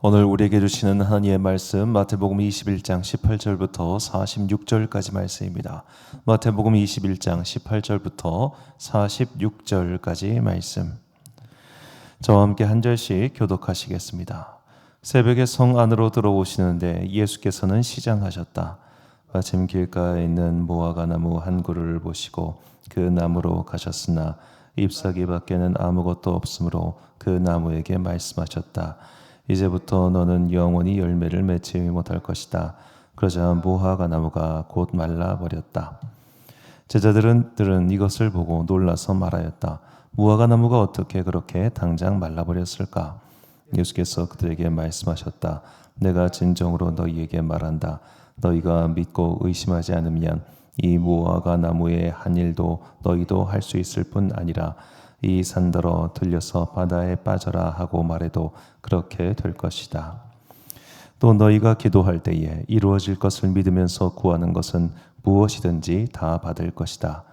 오늘 우리에게 주시는 하나님의 말씀 마태복음 21장 18절부터 46절까지 말씀입니다. 마태복음 21장 18절부터 46절까지 말씀. 저와 함께 한 절씩 교독하시겠습니다. 새벽에 성 안으로 들어오시는데 예수께서는 시장하셨다. 마침 길가에 있는 무화과 나무 한 그루를 보시고 그 나무로 가셨으나 잎사귀 밖에는 아무것도 없으므로 그 나무에게 말씀하셨다. 이제부터 너는 영원히 열매를 맺지 못할 것이다. 그러자 무화과 나무가 곧 말라버렸다. 제자들은 이것을 보고 놀라서 말하였다. 무화과 나무가 어떻게 그렇게 당장 말라버렸을까? 예수께서 그들에게 말씀하셨다. 내가 진정으로 너희에게 말한다. 너희가 믿고 의심하지 않으면 이 무화과 나무의 한 일도 너희도 할 수 있을 뿐 아니라 이 산더러 들려서 바다에 빠져라 하고 말해도 그렇게 될 것이다. 또 너희가 기도할 때에 이루어질 것을 믿으면서 구하는 것은 무엇이든지 다 받을 것이다.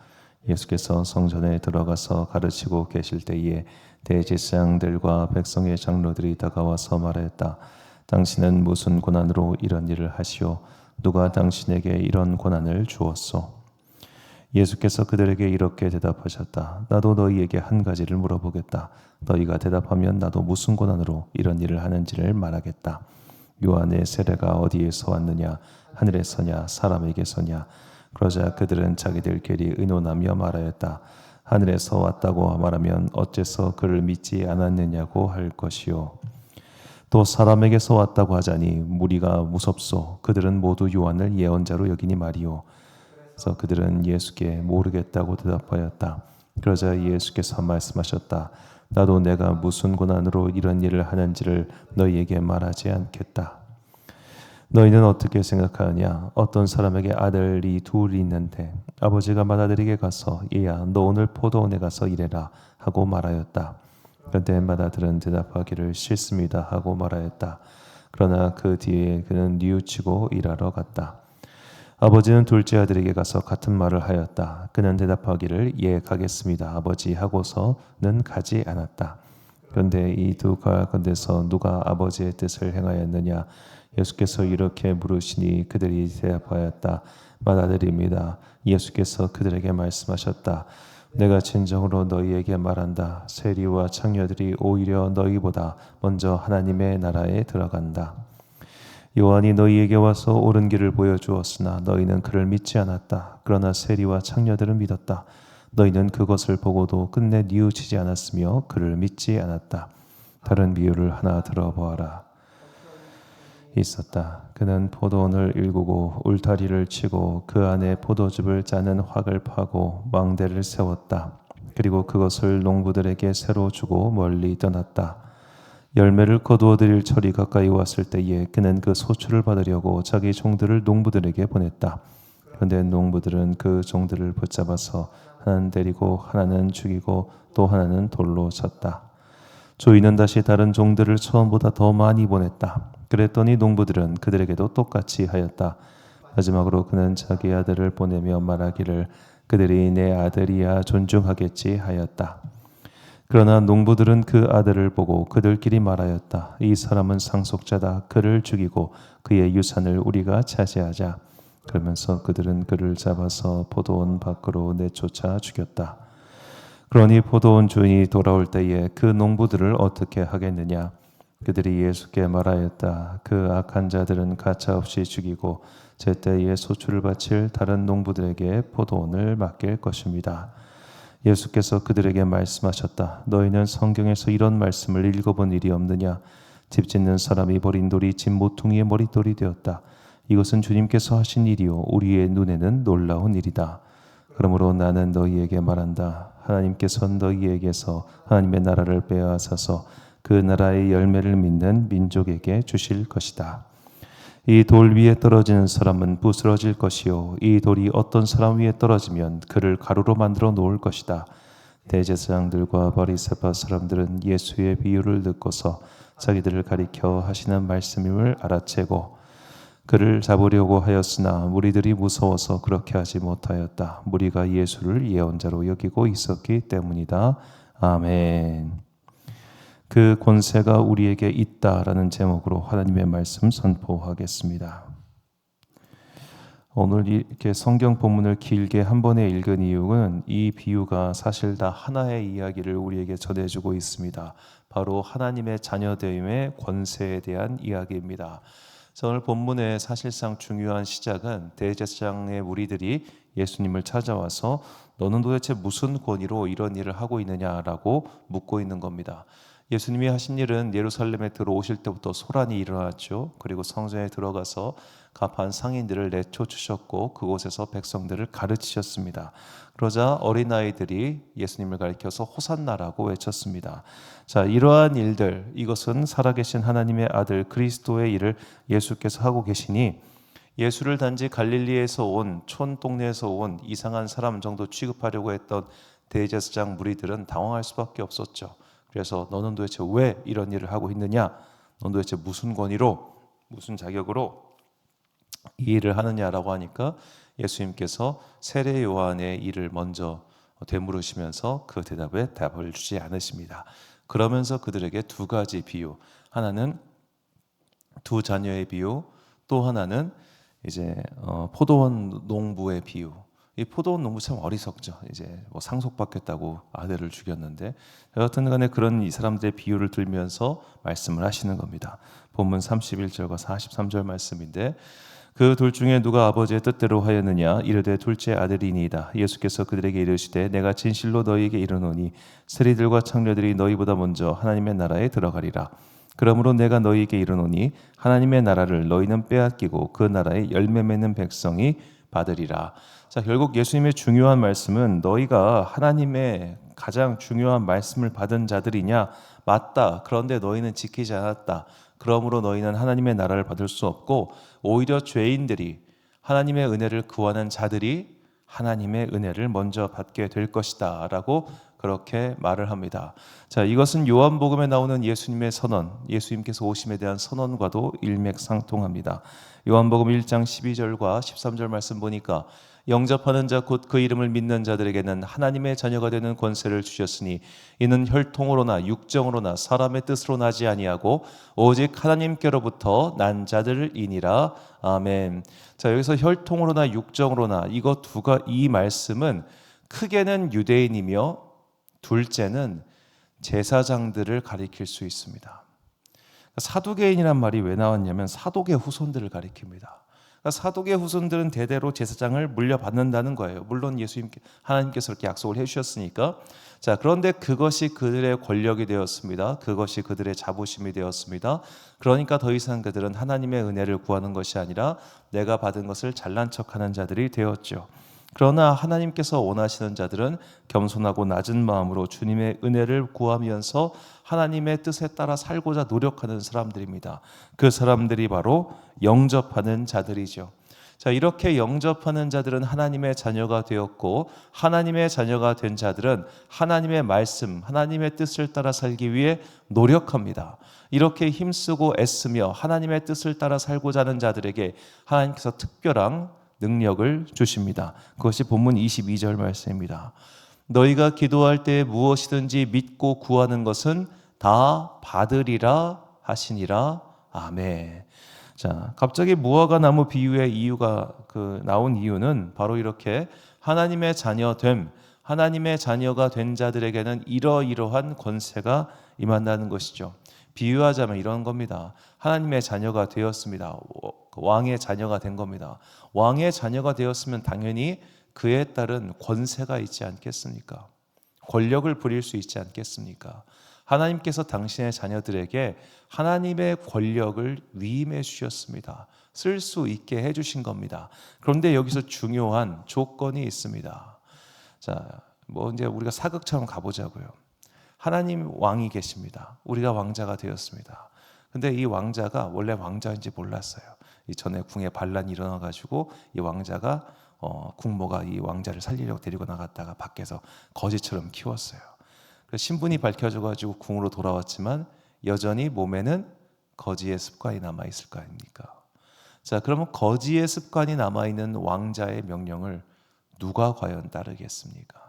예수께서 성전에 들어가서 가르치고 계실 때에 대제사장들과 백성의 장로들이 다가와서 말하였다. 당신은 무슨 고난으로 이런 일을 하시오? 누가 당신에게 이런 고난을 주었소? 예수께서 그들에게 이렇게 대답하셨다. 나도 너희에게 한 가지를 물어보겠다. 너희가 대답하면 나도 무슨 고난으로 이런 일을 하는지를 말하겠다. 요한의 세례가 어디에서 왔느냐? 하늘에서냐? 사람에게서냐? 그러자 그들은 자기들끼리 의논하며 말하였다. 하늘에서 왔다고 말하면 어째서 그를 믿지 않았느냐고 할 것이요. 또 사람에게서 왔다고 하자니 무리가 무섭소. 그들은 모두 요한을 예언자로 여기니 말이요. 그래서 그들은 예수께 모르겠다고 대답하였다. 그러자 예수께서 말씀하셨다. 나도 내가 무슨 고난으로 이런 일을 하는지를 너희에게 말하지 않겠다. 너희는 어떻게 생각하느냐? 어떤 사람에게 아들이 둘이 있는데 아버지가 맏아들에게 가서 얘야 너 오늘 포도원에 가서 일해라 하고 말하였다. 그런데 맏아들은 대답하기를 싫습니다 하고 말하였다. 그러나 그 뒤에 그는 뉘우치고 일하러 갔다. 아버지는 둘째 아들에게 가서 같은 말을 하였다. 그는 대답하기를 예 가겠습니다 아버지 하고서는 가지 않았다. 그런데 이 두 가운데서 누가 아버지의 뜻을 행하였느냐? 예수께서 이렇게 물으시니 그들이 대답하였다. 맏아들입니다. 예수께서 그들에게 말씀하셨다. 내가 진정으로 너희에게 말한다. 세리와 창녀들이 오히려 너희보다 먼저 하나님의 나라에 들어간다. 요한이 너희에게 와서 옳은 길을 보여주었으나 너희는 그를 믿지 않았다. 그러나 세리와 창녀들은 믿었다. 너희는 그것을 보고도 끝내 뉘우치지 않았으며 그를 믿지 않았다. 다른 비유를 하나 들어보아라. 있었다. 그는 포도원을 일구고 울타리를 치고 그 안에 포도즙을 짜는 확을 파고 망대를 세웠다. 그리고 그것을 농부들에게 새로 주고 멀리 떠났다. 열매를 거두어 들일 철이 가까이 왔을 때에 그는 그 소출을 받으려고 자기 종들을 농부들에게 보냈다. 그런데 농부들은 그 종들을 붙잡아서 하나는 때리고 하나는 죽이고 또 하나는 돌로 쳤다. 주인은 다시 다른 종들을 처음보다 더 많이 보냈다. 그랬더니 농부들은 그들에게도 똑같이 하였다. 마지막으로 그는 자기 아들을 보내며 말하기를 그들이 내 아들이야 존중하겠지 하였다. 그러나 농부들은 그 아들을 보고 그들끼리 말하였다. 이 사람은 상속자다. 그를 죽이고 그의 유산을 우리가 차지하자. 그러면서 그들은 그를 잡아서 포도원 밖으로 내쫓아 죽였다. 그러니 포도원 주인이 돌아올 때에 그 농부들을 어떻게 하겠느냐? 그들이 예수께 말하였다. 그 악한 자들은 가차없이 죽이고 제때에 소출을 바칠 다른 농부들에게 포도원을 맡길 것입니다. 예수께서 그들에게 말씀하셨다. 너희는 성경에서 이런 말씀을 읽어본 일이 없느냐? 집 짓는 사람이 버린 돌이 집 모퉁이의 머릿돌이 되었다. 이것은 주님께서 하신 일이요 우리의 눈에는 놀라운 일이다. 그러므로 나는 너희에게 말한다. 하나님께서 너희에게서 하나님의 나라를 빼앗아서 그 나라의 열매를 믿는 민족에게 주실 것이다. 이 돌 위에 떨어지는 사람은 부스러질 것이요 이 돌이 어떤 사람 위에 떨어지면 그를 가루로 만들어 놓을 것이다. 대제사장들과 바리새파 사람들은 예수의 비유를 듣고서 자기들을 가리켜 하시는 말씀임을 알아채고 그를 잡으려고 하였으나 무리들이 무서워서 그렇게 하지 못하였다. 무리가 예수를 예언자로 여기고 있었기 때문이다. 아멘. 그 권세가 우리에게 있다라는 제목으로 하나님의 말씀 선포하겠습니다. 오늘 이렇게 성경 본문을 길게 한 번에 읽은 이유는 이 비유가 사실 다 하나의 이야기를 우리에게 전해주고 있습니다. 바로 하나님의 자녀됨의 권세에 대한 이야기입니다. 오늘 본문의 사실상 중요한 시작은 대제사장의 무리들이 예수님을 찾아와서 너는 도대체 무슨 권위로 이런 일을 하고 있느냐라고 묻고 있는 겁니다. 예수님이 하신 일은 예루살렘에 들어오실 때부터 소란이 일어났죠. 그리고 성전에 들어가서 가판 상인들을 내쫓으셨고 그곳에서 백성들을 가르치셨습니다. 그러자 어린아이들이 예수님을 가리켜서 호산나라고 외쳤습니다. 자, 이러한 일들, 이것은 살아계신 하나님의 아들 그리스도의 일을 예수께서 하고 계시니 예수를 단지 갈릴리에서 온 촌 동네에서 온 이상한 사람 정도 취급하려고 했던 대제사장 무리들은 당황할 수밖에 없었죠. 그래서 너는 도대체 왜 이런 일을 하고 있느냐? 너는 도대체 무슨 권위로, 무슨 자격으로 이 일을 하느냐라고 하니까 예수님께서 세례 요한의 일을 먼저 되물으시면서 그 대답에 답을 주지 않으십니다. 그러면서 그들에게 두 가지 비유, 하나는 두 자녀의 비유, 또 하나는 이제 포도원 농부의 비유. 이 포도원 농부 참 어리석죠. 이제 뭐 상속받겠다고 아들을 죽였는데 여하튼 간에 그런 이 사람들의 비유를 들면서 말씀을 하시는 겁니다. 본문 31절과 43절 말씀인데 그 둘 중에 누가 아버지의 뜻대로 하였느냐 이르되 둘째 아들이니이다. 예수께서 그들에게 이르시되 내가 진실로 너희에게 이르노니 세리들과 창녀들이 너희보다 먼저 하나님의 나라에 들어가리라. 그러므로 내가 너희에게 이르노니 하나님의 나라를 너희는 빼앗기고 그 나라에 열매 맺는 백성이 받으리라. 자, 결국 예수님의 중요한 말씀은 너희가 하나님의 가장 중요한 말씀을 받은 자들이냐? 맞다. 그런데 너희는 지키지 않았다. 그러므로 너희는 하나님의 나라를 받을 수 없고 오히려 죄인들이 하나님의 은혜를 구하는 자들이 하나님의 은혜를 먼저 받게 될 것이다 라고 그렇게 말을 합니다. 자, 이것은 요한복음에 나오는 예수님의 선언, 예수님께서 오심에 대한 선언과도 일맥상통합니다. 요한복음 1장 12절과 13절 말씀 보니까 영접하는 자 곧 그 이름을 믿는 자들에게는 하나님의 자녀가 되는 권세를 주셨으니 이는 혈통으로나 육정으로나 사람의 뜻으로 나지 아니하고 오직 하나님께로부터 난 자들이니라. 아멘. 자, 여기서 혈통으로나 육정으로나 이 말씀은 크게는 유대인이며 둘째는 제사장들을 가리킬 수 있습니다. 사두개인이란 말이 왜 나왔냐면 사독의 후손들을 가리킵니다. 사독의 후손들은 대대로 제사장을 물려받는다는 거예요. 물론 하나님께서 이렇게 약속을 해주셨으니까. 자, 그런데 그것이 그들의 권력이 되었습니다. 그것이 그들의 자부심이 되었습니다. 그러니까 더 이상 그들은 하나님의 은혜를 구하는 것이 아니라 내가 받은 것을 잘난 척하는 자들이 되었죠. 그러나 하나님께서 원하시는 자들은 겸손하고 낮은 마음으로 주님의 은혜를 구하면서 하나님의 뜻에 따라 살고자 노력하는 사람들입니다. 그 사람들이 바로 영접하는 자들이죠. 자, 이렇게 영접하는 자들은 하나님의 자녀가 되었고 하나님의 자녀가 된 자들은 하나님의 말씀, 하나님의 뜻을 따라 살기 위해 노력합니다. 이렇게 힘쓰고 애쓰며 하나님의 뜻을 따라 살고자 하는 자들에게 하나님께서 특별한 능력을 주십니다. 그것이 본문 22절 말씀입니다. 너희가 기도할 때 무엇이든지 믿고 구하는 것은 다 받으리라 하시니라. 아멘. 자, 갑자기 무화과 나무 비유의 이유가 나온 이유는 바로 이렇게 하나님의 자녀됨, 하나님의 자녀가 된 자들에게는 이러이러한 권세가 임한다는 것이죠. 비유하자면 이런 겁니다. 하나님의 자녀가 되었습니다. 왕의 자녀가 된 겁니다. 왕의 자녀가 되었으면 당연히 그에 따른 권세가 있지 않겠습니까? 권력을 부릴 수 있지 않겠습니까? 하나님께서 당신의 자녀들에게 하나님의 권력을 위임해 주셨습니다. 쓸 수 있게 해주신 겁니다. 그런데 여기서 중요한 조건이 있습니다. 자, 이제 우리가 사극처럼 가보자고요. 하나님 왕이 계십니다. 우리가 왕자가 되었습니다. 근데 이 왕자가 원래 왕자인지 몰랐어요. 이전에 궁에 반란이 일어나가지고 이 왕자가 궁모가 이 왕자를 살리려고 데리고 나갔다가 밖에서 거지처럼 키웠어요. 그래서 신분이 밝혀져가지고 궁으로 돌아왔지만 여전히 몸에는 거지의 습관이 남아 있을 거 아닙니까? 자, 그러면 거지의 습관이 남아 있는 왕자의 명령을 누가 과연 따르겠습니까?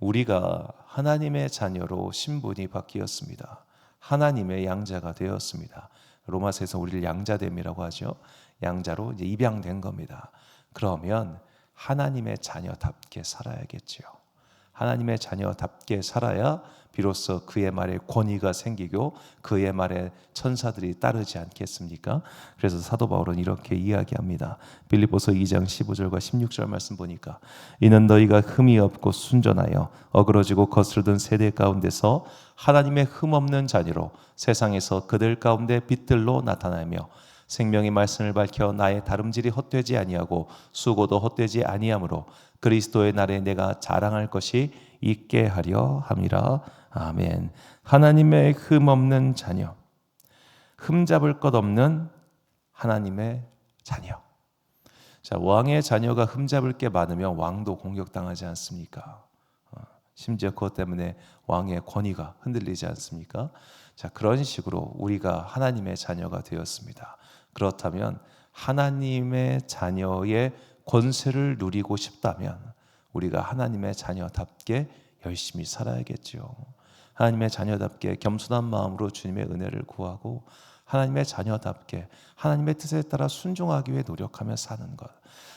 우리가 하나님의 자녀로 신분이 바뀌었습니다. 하나님의 양자가 되었습니다. 로마서에서 우리를 양자됨이라고 하죠. 양자로 이제 입양된 겁니다. 그러면 하나님의 자녀답게 살아야겠죠. 하나님의 자녀답게 살아야 비로소 그의 말에 권위가 생기고 그의 말에 천사들이 따르지 않겠습니까? 그래서 사도 바울은 이렇게 이야기합니다. 빌립보서 2장 15절과 16절 말씀 보니까 이는 너희가 흠이 없고 순전하여 어그러지고 거스르던 세대 가운데서 하나님의 흠 없는 자녀로 세상에서 그들 가운데 빛들로 나타나며 생명의 말씀을 밝혀 나의 다름질이 헛되지 아니하고 수고도 헛되지 아니하므로 그리스도의 날에 내가 자랑할 것이 있게 하려 함이라. 아멘. 하나님의 흠 없는 자녀, 흠 잡을 것 없는 하나님의 자녀. 자, 왕의 자녀가 흠 잡을 게 많으면 왕도 공격당하지 않습니까? 심지어 그것 때문에 왕의 권위가 흔들리지 않습니까? 자, 그런 식으로 우리가 하나님의 자녀가 되었습니다. 그렇다면 하나님의 자녀의 권세를 누리고 싶다면 우리가 하나님의 자녀답게 열심히 살아야겠죠. 하나님의 자녀답게 겸손한 마음으로 주님의 은혜를 구하고 하나님의 자녀답게 하나님의 뜻에 따라 순종하기 위해 노력하며 사는 것.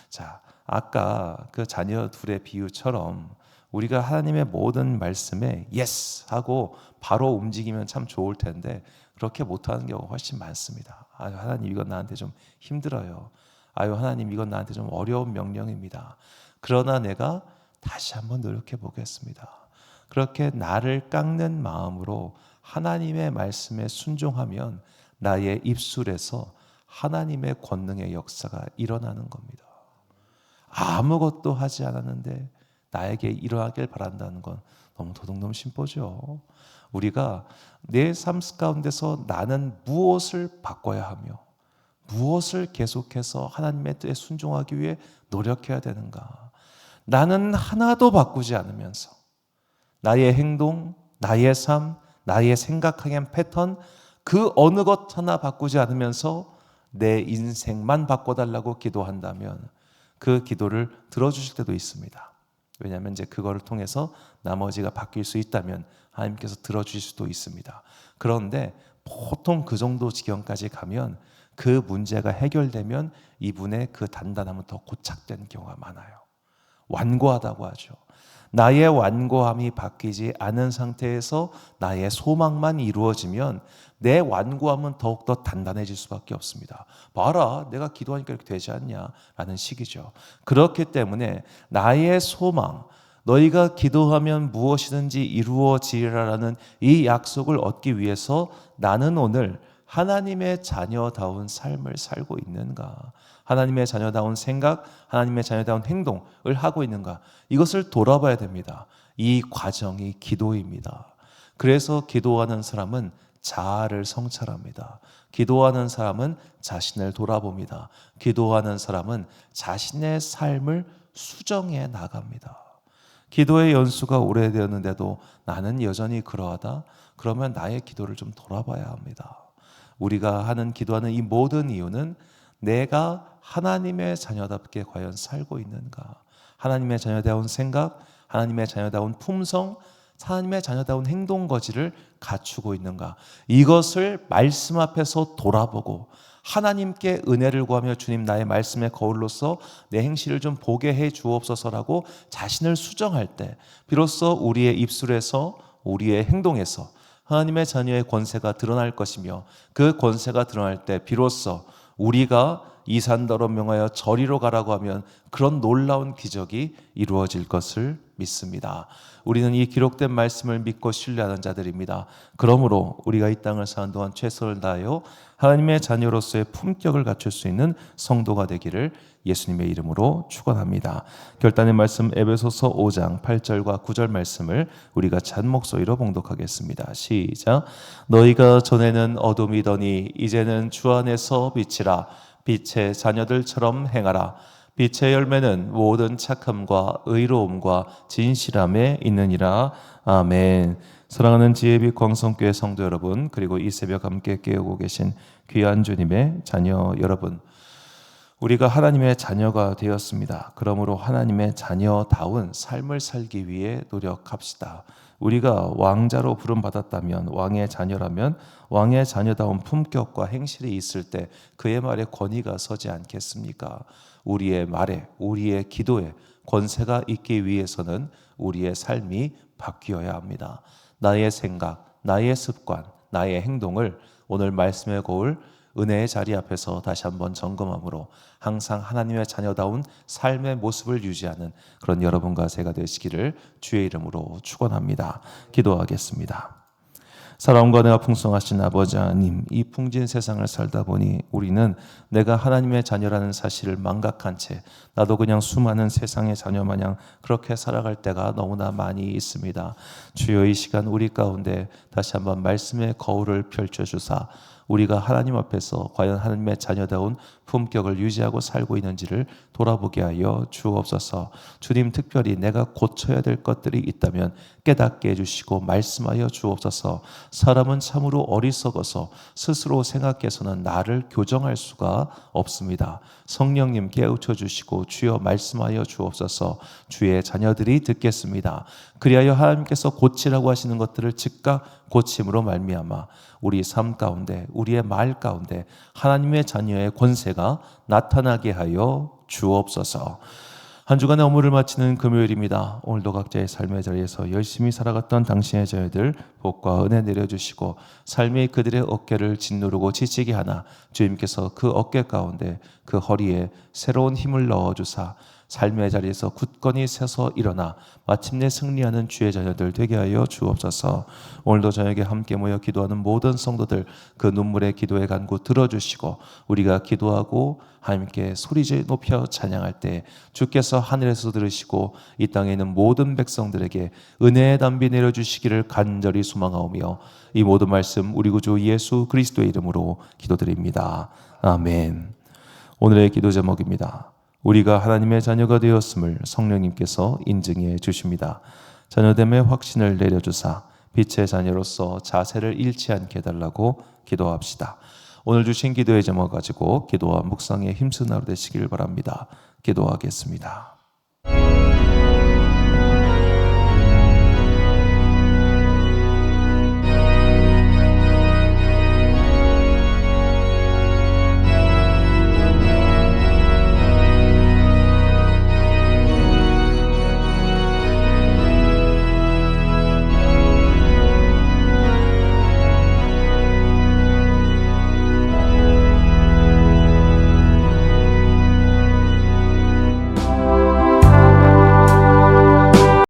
자, 아까 그 자녀 둘의 비유처럼 우리가 하나님의 모든 말씀에 예스 하고 바로 움직이면 참 좋을 텐데 그렇게 못하는 경우가 훨씬 많습니다. 아유, 하나님 이건 나한테 좀 힘들어요. 아유, 하나님 이건 나한테 좀 어려운 명령입니다. 그러나 내가 다시 한번 노력해 보겠습니다. 그렇게 나를 깎는 마음으로 하나님의 말씀에 순종하면 나의 입술에서 하나님의 권능의 역사가 일어나는 겁니다. 아무것도 하지 않았는데 나에게 일어나길 바란다는 건 너무 도둑놈 심보죠. 우리가 내 삶 가운데서 나는 무엇을 바꿔야 하며 무엇을 계속해서 하나님의 뜻에 순종하기 위해 노력해야 되는가? 나는 하나도 바꾸지 않으면서 나의 행동, 나의 삶, 나의 생각하는 패턴 그 어느 것 하나 바꾸지 않으면서 내 인생만 바꿔달라고 기도한다면 그 기도를 들어주실 때도 있습니다. 왜냐하면 이제 그거를 통해서 나머지가 바뀔 수 있다면 하나님께서 들어주실 수도 있습니다. 그런데 보통 그 정도 지경까지 가면 그 문제가 해결되면 이분의 그 단단함은 더 고착되는 경우가 많아요. 완고하다고 하죠. 나의 완고함이 바뀌지 않은 상태에서 나의 소망만 이루어지면 내 완고함은 더욱더 단단해질 수밖에 없습니다. 봐라, 내가 기도하니까 이렇게 되지 않냐라는 식이죠. 그렇기 때문에 나의 소망, 너희가 기도하면 무엇이든지 이루어지리라는 이 약속을 얻기 위해서 나는 오늘 하나님의 자녀다운 삶을 살고 있는가? 하나님의 자녀다운 생각, 하나님의 자녀다운 행동을 하고 있는가? 이것을 돌아봐야 됩니다. 이 과정이 기도입니다. 그래서 기도하는 사람은 자아를 성찰합니다. 기도하는 사람은 자신을 돌아봅니다. 기도하는 사람은 자신의 삶을 수정해 나갑니다. 기도의 연수가 오래되었는데도 나는 여전히 그러하다? 그러면 나의 기도를 좀 돌아봐야 합니다. 우리가 하는 기도하는 이 모든 이유는 내가 하나님의 자녀답게 과연 살고 있는가? 하나님의 자녀다운 생각, 하나님의 자녀다운 품성, 하나님의 자녀다운 행동 거지를 갖추고 있는가? 이것을 말씀 앞에서 돌아보고 하나님께 은혜를 구하며 주님 나의 말씀의 거울로서 내 행실을 좀 보게 해 주옵소서라고 자신을 수정할 때 비로소 우리의 입술에서 우리의 행동에서 하나님의 자녀의 권세가 드러날 것이며 그 권세가 드러날 때 비로소 우리가 이 산더러 명하여 저리로 가라고 하면 그런 놀라운 기적이 이루어질 것을 믿습니다. 우리는 이 기록된 말씀을 믿고 신뢰하는 자들입니다. 그러므로 우리가 이 땅을 사는 동안 최선을 다하여 하나님의 자녀로서의 품격을 갖출 수 있는 성도가 되기를 예수님의 이름으로 축원합니다. 결단의 말씀 에베소서 5장 8절과 9절 말씀을 우리가 찬 목소리로 봉독하겠습니다. 시작. 너희가 전에는 어둠이더니 이제는 주 안에서 빛이라. 빛의 자녀들처럼 행하라. 빛의 열매는 모든 착함과 의로움과 진실함에 있느니라. 아멘. 사랑하는 지혜빛 광성교회 성도 여러분, 그리고 이 새벽 함께 깨우고 계신 귀한 주님의 자녀 여러분, 우리가 하나님의 자녀가 되었습니다. 그러므로 하나님의 자녀다운 삶을 살기 위해 노력합시다. 우리가 왕자로 부름받았다면, 왕의 자녀라면 왕의 자녀다운 품격과 행실이 있을 때 그의 말에 권위가 서지 않겠습니까? 우리의 말에, 우리의 기도에 권세가 있기 위해서는 우리의 삶이 바뀌어야 합니다. 나의 생각, 나의 습관, 나의 행동을 오늘 말씀의 거울 은혜의 자리 앞에서 다시 한번 점검함으로 항상 하나님의 자녀다운 삶의 모습을 유지하는 그런 여러분과 제가 되시기를 주의 이름으로 축원합니다. 기도하겠습니다. 사랑과 은혜가 풍성하신 아버지 하나님, 이 풍진 세상을 살다 보니 우리는 내가 하나님의 자녀라는 사실을 망각한 채 나도 그냥 수많은 세상의 자녀 마냥 그렇게 살아갈 때가 너무나 많이 있습니다. 주여, 이 시간 우리 가운데 다시 한번 말씀의 거울을 펼쳐주사 우리가 하나님 앞에서 과연 하나님의 자녀다운 품격을 유지하고 살고 있는지를 돌아보게 하여 주옵소서. 주님, 특별히 내가 고쳐야 될 것들이 있다면 깨닫게 해주시고 말씀하여 주옵소서. 사람은 참으로 어리석어서 스스로 생각해서는 나를 교정할 수가 없습니다. 성령님 깨우쳐 주시고 주여 말씀하여 주옵소서. 주의 자녀들이 듣겠습니다. 그리하여 하나님께서 고치라고 하시는 것들을 즉각 고침으로 말미암아 우리 삶 가운데, 우리의 말 가운데 하나님의 자녀의 권세가 나타나게 하여 주옵소서. 한 주간의 업무를 마치는 금요일입니다. 오늘도 각자의 삶의 자리에서 열심히 살아갔던 당신의 자녀들 복과 은혜 내려주시고 삶이 그들의 어깨를 짓누르고 지치게 하나 주님께서 그 어깨 가운데 그 허리에 새로운 힘을 넣어주사 삶의 자리에서 굳건히 서서 일어나 마침내 승리하는 주의 자녀들 되게 하여 주옵소서. 오늘도 저녁에 함께 모여 기도하는 모든 성도들 그 눈물의 기도의 간구 들어주시고 우리가 기도하고 하나님께 소리질 높여 찬양할 때 주께서 하늘에서 들으시고 이 땅에 있는 모든 백성들에게 은혜의 담비 내려주시기를 간절히 소망하오며 이 모든 말씀 우리 구주 예수 그리스도의 이름으로 기도드립니다. 아멘. 오늘의 기도 제목입니다. 우리가 하나님의 자녀가 되었음을 성령님께서 인증해 주십니다. 자녀됨의 확신을 내려주사 빛의 자녀로서 자세를 잃지 않게 해달라고 기도합시다. 오늘 주신 기도의 제목 가지고 기도와 묵상에 힘쓰는 하루 되시길 바랍니다. 기도하겠습니다.